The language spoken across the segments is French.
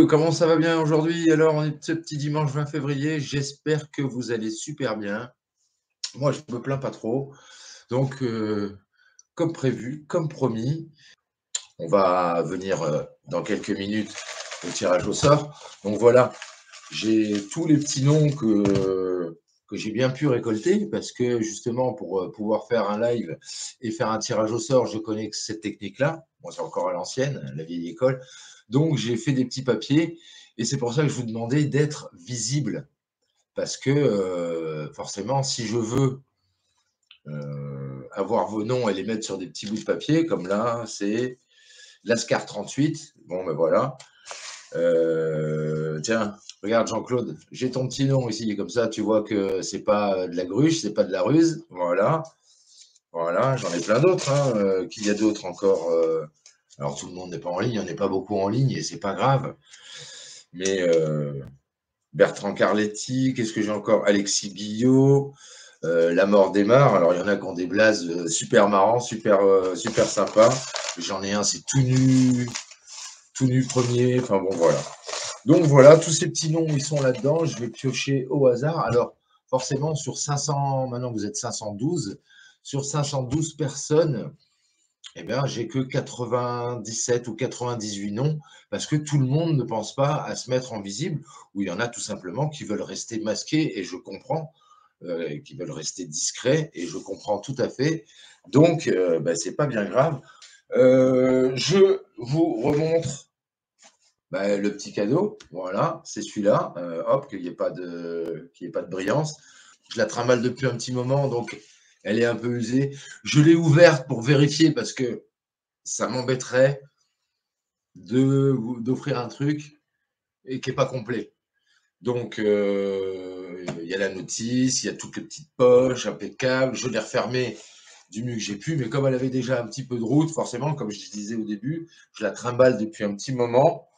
Comment ça va bien aujourd'hui? Alors, on est ce petit dimanche 20 février. J'espère que vous allez super bien. Moi, je me plains pas trop. Donc, comme prévu, comme promis, on va venir dans quelques minutes au tirage au sort. Donc voilà, j'ai tous les petits noms que j'ai bien pu récolter parce que justement, pour pouvoir faire un live et faire un tirage au sort, je connais que cette technique-là. Moi, c'est encore à l'ancienne, la vieille école. Donc, j'ai fait des petits papiers et c'est pour ça que je vous demandais d'être visible. Parce que forcément, si je veux avoir vos noms et les mettre sur des petits bouts de papier, comme là, c'est Lascar 38. Bon, ben voilà. Tiens, regarde Jean-Claude, j'ai ton petit nom ici, comme ça tu vois que c'est pas de la gruche, c'est pas de la ruse. Voilà, voilà, j'en ai plein d'autres. Hein. Qu'il y a d'autres encore alors tout le monde n'est pas en ligne, on n'est pas beaucoup en ligne et c'est pas grave. Mais Bertrand Carletti, qu'est-ce que j'ai encore? Alexis Guillot, La mort démarre. Alors il y en a qui ont des blazes super marrants, super sympas. J'en ai un, c'est tout nu premier. Enfin bon, voilà. Donc voilà, tous ces petits noms, ils sont là-dedans. Je vais piocher au hasard. Alors, forcément, sur 500, maintenant vous êtes 512, sur 512 personnes, eh bien, j'ai que 97 ou 98 noms parce que tout le monde ne pense pas à se mettre en visible, ou il y en a tout simplement qui veulent rester masqués, et je comprends, qui veulent rester discrets, et je comprends tout à fait. Donc, c'est pas bien grave. Je vous remontre le petit cadeau, voilà, c'est celui-là. Hop, qu'il y ait pas de brillance. Je la trimballe depuis un petit moment, donc elle est un peu usée. Je l'ai ouverte pour vérifier parce que ça m'embêterait d'offrir un truc et qui n'est pas complet. Donc, il y a la notice, il y a toutes les petites poches, impeccable. Je l'ai refermée du mieux que j'ai pu, mais comme elle avait déjà un petit peu de route, forcément, comme je disais au début, je la trimballe depuis un petit moment.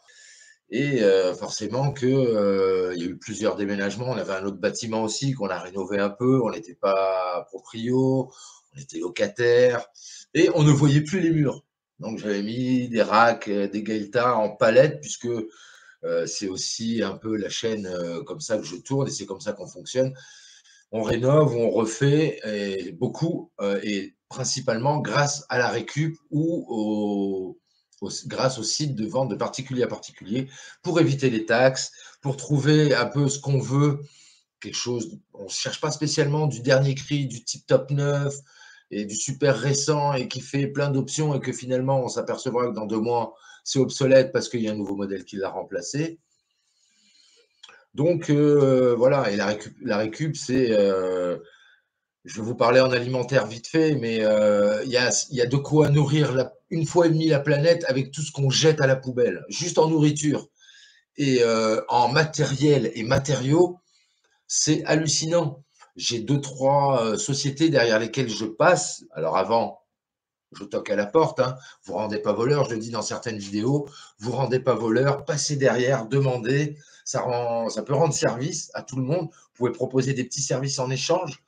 Et forcément que, il y a eu plusieurs déménagements. On avait un autre bâtiment aussi qu'on a rénové un peu. On n'était pas proprio, on était locataire et on ne voyait plus les murs. Donc j'avais mis des racks, des Gaëtas en palette puisque, c'est aussi un peu la chaîne, comme ça que je tourne et c'est comme ça qu'on fonctionne. On rénove, on refait et beaucoup, et principalement grâce à la récup ou grâce au site de vente de particulier à particulier pour éviter les taxes, pour trouver un peu ce qu'on veut, quelque chose, on ne cherche pas spécialement du dernier cri, du tip top neuf et du super récent et qui fait plein d'options et que finalement on s'apercevra que dans 2 mois c'est obsolète parce qu'il y a un nouveau modèle qui l'a remplacé. Donc voilà, et la récup c'est je vais vous parler en alimentaire vite fait, mais il y a de quoi nourrir une fois et demie la planète avec tout ce qu'on jette à la poubelle, juste en nourriture. Et en matériel et matériaux, c'est hallucinant. J'ai deux, trois sociétés derrière lesquelles je passe. Alors avant, je toque à la porte. Hein. Vous ne rendez pas voleur, je le dis dans certaines vidéos. Vous ne rendez pas voleur, passez derrière, demandez. Ça peut rendre service à tout le monde. Vous pouvez proposer des petits services en échange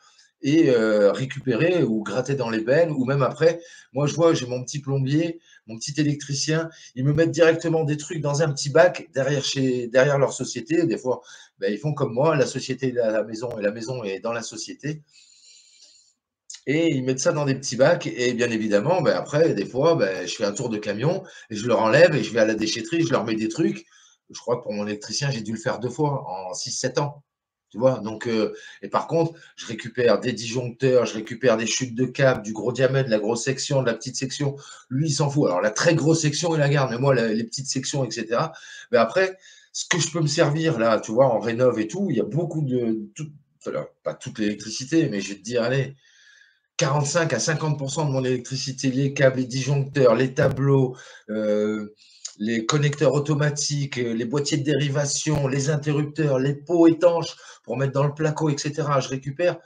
et récupérer ou gratter dans les bennes. Ou même après, moi je vois, j'ai mon petit plombier, mon petit électricien. Ils me mettent directement des trucs dans un petit bac derrière leur société. Des fois, ils font comme moi. La société est à la maison et la maison est dans la société et ils mettent ça dans des petits bacs. Et bien évidemment, après, des fois, je fais un tour de camion et je leur enlève et je vais à la déchetterie, je leur mets des trucs. Je crois que pour mon électricien, j'ai dû le faire 2 fois en 6, 7 ans. Tu vois, donc, et par contre, je récupère des disjoncteurs, je récupère des chutes de câbles, du gros diamètre, de la grosse section, de la petite section. Lui, il s'en fout. Alors, la très grosse section, il la garde, mais moi, les petites sections, etc. Mais après, ce que je peux me servir, là, tu vois, en rénov et tout, il y a beaucoup alors, pas toute l'électricité, mais je vais te dire, allez, 45 à 50% de mon électricité, les câbles, les disjoncteurs, les tableaux, les connecteurs automatiques, les boîtiers de dérivation, les interrupteurs, les pots étanches pour mettre dans le placo, etc. Je récupère.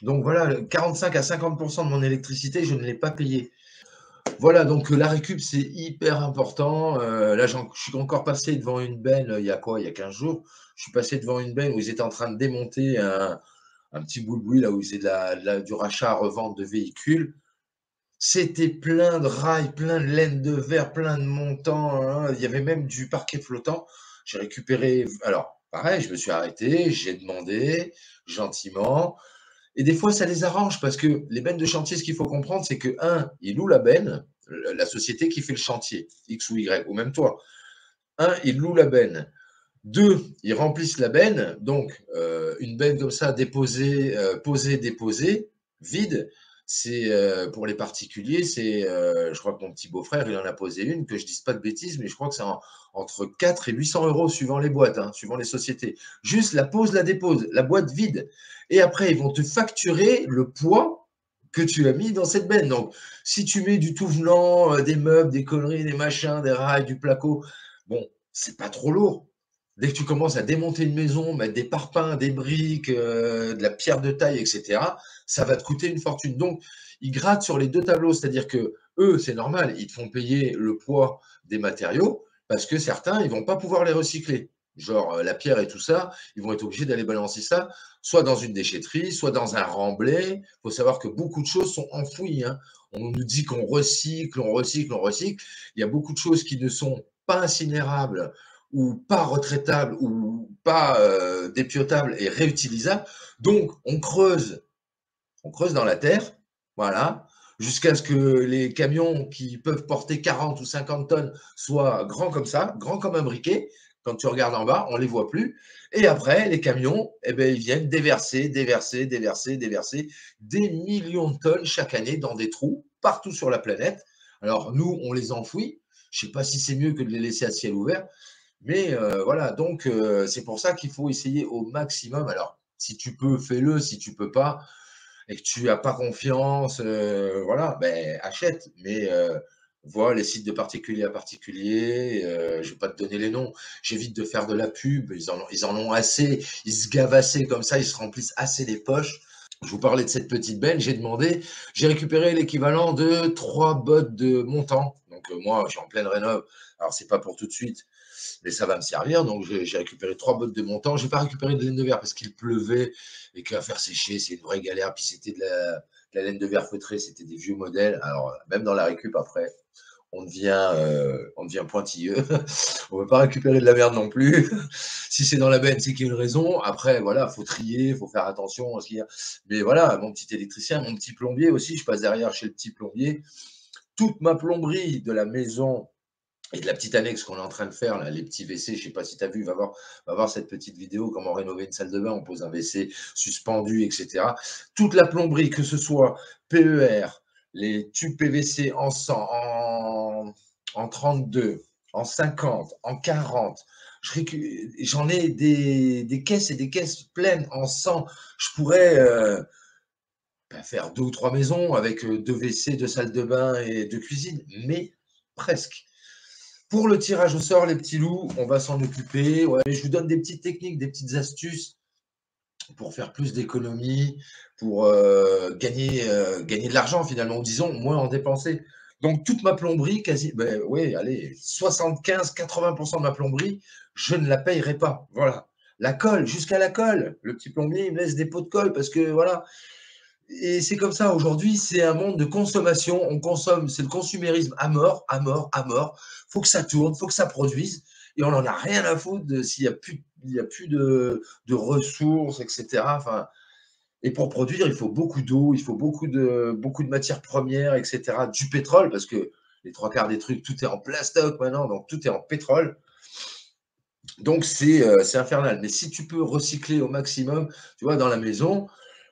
Donc voilà, 45 à 50% de mon électricité, je ne l'ai pas payé. Voilà, donc la récup, c'est hyper important. Là, je suis encore passé devant une benne, il y a quoi? Il y a 15 jours. Je suis passé devant une benne où ils étaient en train de démonter un petit boui-boui, là où c'est du rachat à revente de véhicules. C'était plein de rails, plein de laine de verre, plein de montants, hein. Il y avait même du parquet flottant. J'ai récupéré, alors pareil, je me suis arrêté, j'ai demandé gentiment. Et des fois, ça les arrange parce que les bennes de chantier, ce qu'il faut comprendre, c'est que, un, ils louent la benne, la société qui fait le chantier, X ou Y, ou même toi. Un, ils louent la benne. Deux, ils remplissent la benne. Donc, une benne comme ça, déposée, posée, déposée, vide, c'est pour les particuliers, c'est, je crois que mon petit beau-frère, il en a posé une, que je dise pas de bêtises, mais je crois que c'est entre 4 et 800 euros suivant les boîtes, hein, suivant les sociétés. Juste la pose, la dépose, la boîte vide. Et après, ils vont te facturer le poids que tu as mis dans cette benne. Donc, si tu mets du tout venant, des meubles, des conneries, des machins, des rails, du placo, bon, c'est pas trop lourd. Dès que tu commences à démonter une maison, mettre des parpaings, des briques, de la pierre de taille, etc., ça va te coûter une fortune. Donc, ils grattent sur les deux tableaux, c'est-à-dire que eux, c'est normal, ils te font payer le poids des matériaux parce que certains, ils vont pas pouvoir les recycler. Genre la pierre et tout ça, ils vont être obligés d'aller balancer ça, soit dans une déchetterie, soit dans un remblai. Il faut savoir que beaucoup de choses sont enfouies, hein. On nous dit qu'on recycle, on recycle, on recycle. Il y a beaucoup de choses qui ne sont pas incinérables ou pas retraitable ou pas dépiotable et réutilisable. Donc, on creuse dans la terre, voilà, jusqu'à ce que les camions qui peuvent porter 40 ou 50 tonnes soient grands comme ça, grands comme un briquet. Quand tu regardes en bas, on ne les voit plus. Et après, les camions, eh ben, ils viennent déverser, déverser, déverser, déverser des millions de tonnes chaque année dans des trous partout sur la planète. Alors, nous, on les enfouit. Je ne sais pas si c'est mieux que de les laisser à ciel ouvert. Mais voilà, donc c'est pour ça qu'il faut essayer au maximum. Alors, si tu peux, fais-le. Si tu peux pas et que tu as pas confiance, voilà, ben achète. Mais vois les sites de particulier à particulier. Je vais pas te donner les noms. J'évite de faire de la pub. Ils en ont assez. Ils se gavent assez comme ça. Ils se remplissent assez les poches. Je vous parlais de cette petite benne, j'ai récupéré l'équivalent de 3 bottes de montant. Donc moi, je suis en pleine rénov. Alors c'est pas pour tout de suite, mais ça va me servir. Donc j'ai récupéré 3 bottes de montant. J'ai pas récupéré de laine de verre parce qu'il pleuvait et qu'à faire sécher, c'est une vraie galère. Puis c'était de la laine de verre feutrée, c'était des vieux modèles. Alors même dans la récup après, on devient pointilleux. On ne veut pas récupérer de la merde non plus. Si c'est dans la benne, c'est qu'il y a une raison. Après, voilà, il faut trier, il faut faire attention à ce qu'il y a. Mais voilà, mon petit électricien, mon petit plombier aussi, je passe derrière chez le petit plombier. Toute ma plomberie de la maison et de la petite annexe qu'on est en train de faire, là, les petits WC, je ne sais pas si tu as vu, va voir cette petite vidéo, comment rénover une salle de bain, on pose un WC suspendu, etc. Toute la plomberie, que ce soit PER, les tubes PVC en 100, en 32, en 50, en 40, j'en ai des caisses et des caisses pleines en 100. Je pourrais faire 2 ou 3 maisons avec 2 WC, 2 salles de bain et 2 cuisines, mais presque. Pour le tirage au sort, les petits loups, on va s'en occuper. Ouais, je vous donne des petites techniques, des petites astuces pour faire plus d'économies, pour gagner de l'argent finalement, ou disons moins en dépenser. Donc toute ma plomberie, quasi, ben, oui, allez, 75-80% de ma plomberie, je ne la payerai pas. Voilà. La colle, jusqu'à la colle. Le petit plombier, il me laisse des pots de colle parce que voilà, et c'est comme ça, aujourd'hui, c'est un monde de consommation. On consomme, c'est le consumérisme à mort, à mort, à mort. Faut que ça tourne, faut que ça produise. Et on n'en a rien à foutre de s'il n'y a plus, il y a plus de ressources, etc. Enfin, et pour produire, il faut beaucoup d'eau, il faut beaucoup de matières premières, etc. Du pétrole, parce que les 3 quarts des trucs, tout est en plastoc maintenant, donc tout est en pétrole. Donc c'est infernal. Mais si tu peux recycler au maximum, tu vois, dans la maison,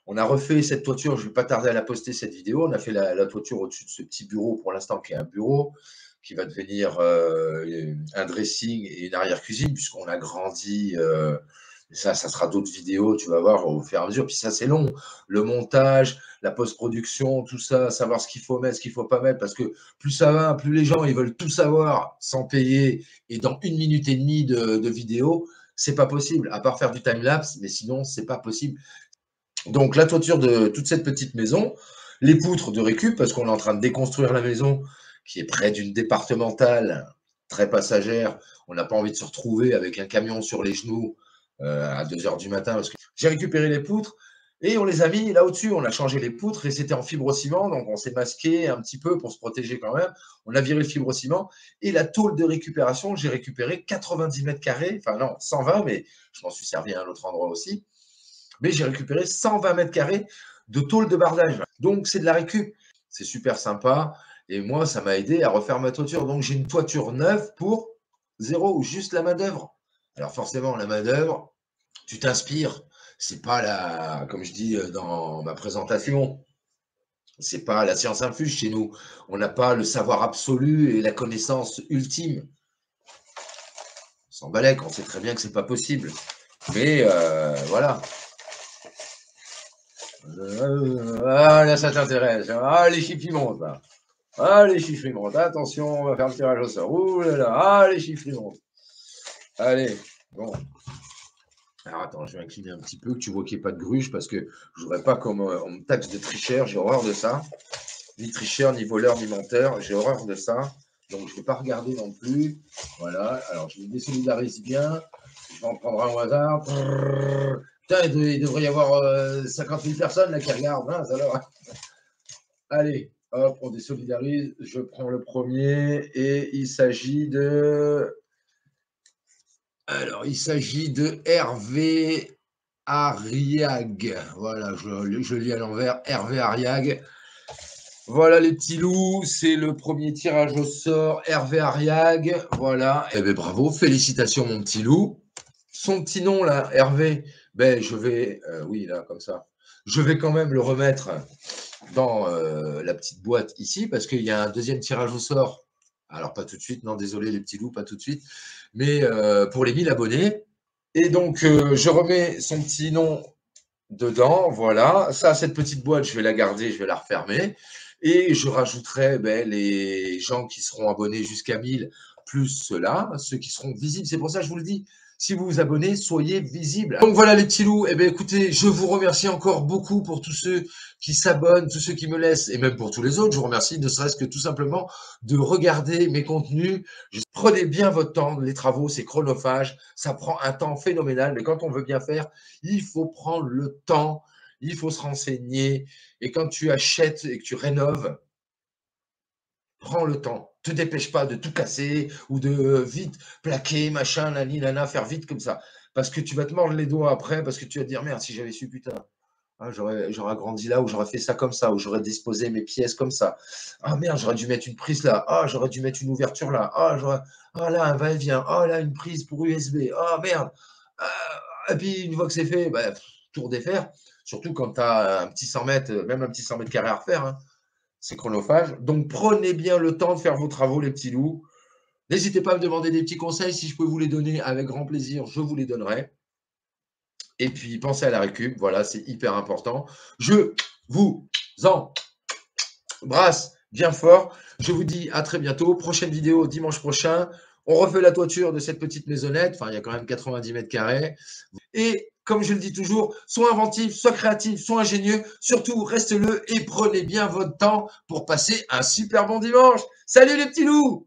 on a refait cette toiture, je ne vais pas tarder à la poster cette vidéo, on a fait la toiture au-dessus de ce petit bureau pour l'instant qui est un bureau, qui va devenir un dressing et une arrière-cuisine, puisqu'on a grandi. Et ça sera d'autres vidéos, tu vas voir au fur et à mesure. Puis ça, c'est long. Le montage, la post-production, tout ça, savoir ce qu'il faut mettre, ce qu'il ne faut pas mettre, parce que plus ça va, plus les gens ils veulent tout savoir sans payer et dans 1 minute et demie de vidéo, c'est pas possible, à part faire du time-lapse, mais sinon, c'est pas possible. Donc, la toiture de toute cette petite maison, les poutres de récup, parce qu'on est en train de déconstruire la maison qui est près d'une départementale très passagère. On n'a pas envie de se retrouver avec un camion sur les genoux à 2 heures du matin. Parce que j'ai récupéré les poutres Et on les a mis là au-dessus, on a changé les poutres et c'était en fibrociment, donc on s'est masqué un petit peu pour se protéger quand même. On a viré le fibrociment et la tôle de récupération, j'ai récupéré 90 mètres carrés, enfin non, 120, mais je m'en suis servi à un autre endroit aussi. Mais j'ai récupéré 120 mètres carrés de tôle de bardage. Donc c'est de la récup, c'est super sympa. Et moi, ça m'a aidé à refaire ma toiture. Donc j'ai une toiture neuve pour zéro, juste la main-d'œuvre. Alors forcément, la main-d'œuvre, tu t'inspires. C'est pas la, comme je dis dans ma présentation, c'est pas la science infuse chez nous. On n'a pas le savoir absolu et la connaissance ultime. On s'en balèque, on sait très bien que c'est pas possible. Mais voilà. Ah là, ça t'intéresse. Ah, les chiffres ils montent là. Ah, les chiffres ils montent. Attention, on va faire le tirage au sort. Ouh là là. Ah, les chiffres ils montent. Allez, bon. Alors attends, je vais incliner un petit peu, que tu vois qu'il n'y ait pas de gruge, parce que je ne voudrais pas qu'on me taxe de tricheur, j'ai horreur de ça. Ni tricheur, ni voleur, ni menteur, j'ai horreur de ça. Donc je ne vais pas regarder non plus. Voilà, alors je me désolidarise bien. Je vais en prendre un au hasard. Putain, il devrait y avoir 50 000 personnes là qui regardent. Hein, alors. Allez, hop, on désolidarise. Je prends le premier et il s'agit de... Alors, il s'agit de Hervé Ariag. Voilà, je lis à l'envers. Hervé Ariag. Voilà les petits loups, c'est le premier tirage au sort. Hervé Ariag. Voilà. Eh bien, bravo, félicitations, mon petit loup. Son petit nom, là, Hervé, ben, je vais, oui, là, comme ça, je vais quand même le remettre dans la petite boîte ici, parce qu'il y a un deuxième tirage au sort. Alors, pas tout de suite, non, désolé les petits loups, pas tout de suite, mais pour les 1000 abonnés. Et donc, je remets son petit nom dedans, voilà. Ça, cette petite boîte, je vais la garder, je vais la refermer. Et je rajouterai ben, les gens qui seront abonnés jusqu'à 1000, plus ceux-là, ceux qui seront visibles. C'est pour ça que je vous le dis, si vous vous abonnez, soyez visibles. Donc voilà les petits loups, eh bien écoutez, je vous remercie encore beaucoup pour tous ceux qui s'abonnent, tous ceux qui me laissent, et même pour tous les autres, je vous remercie ne serait-ce que tout simplement de regarder mes contenus. Prenez bien votre temps, les travaux, c'est chronophage, ça prend un temps phénoménal, mais quand on veut bien faire, il faut prendre le temps, il faut se renseigner, et quand tu achètes et que tu rénoves, prends le temps. Te dépêche pas de tout casser ou de vite plaquer, machin, nani, nana, faire vite comme ça. Parce que tu vas te mordre les doigts après, parce que tu vas te dire, merde, si j'avais su, putain, ah, j'aurais grandi là, ou j'aurais fait ça comme ça, ou j'aurais disposé mes pièces comme ça. Ah merde, j'aurais dû mettre une prise là. Ah, j'aurais dû mettre une ouverture là. Ah là, un va-et-vient. Ah là, une prise pour USB. Ah merde. Et puis, une fois que c'est fait, bah, tout redéfaire. Surtout quand tu as un petit 100 mètres, même un petit 100 mètres carrés à refaire. Hein. C'est chronophage. Donc, prenez bien le temps de faire vos travaux, les petits loups. N'hésitez pas à me demander des petits conseils. Si je peux vous les donner avec grand plaisir, je vous les donnerai. Et puis, pensez à la récup. Voilà, c'est hyper important. Je vous embrasse bien fort. Je vous dis à très bientôt. Prochaine vidéo dimanche prochain. On refait la toiture de cette petite maisonnette. Enfin, il y a quand même 90 mètres carrés. Et comme je le dis toujours, sois inventif, sois créatif, sois ingénieux. Surtout, restez-le et prenez bien votre temps pour passer un super bon dimanche. Salut les petits loups!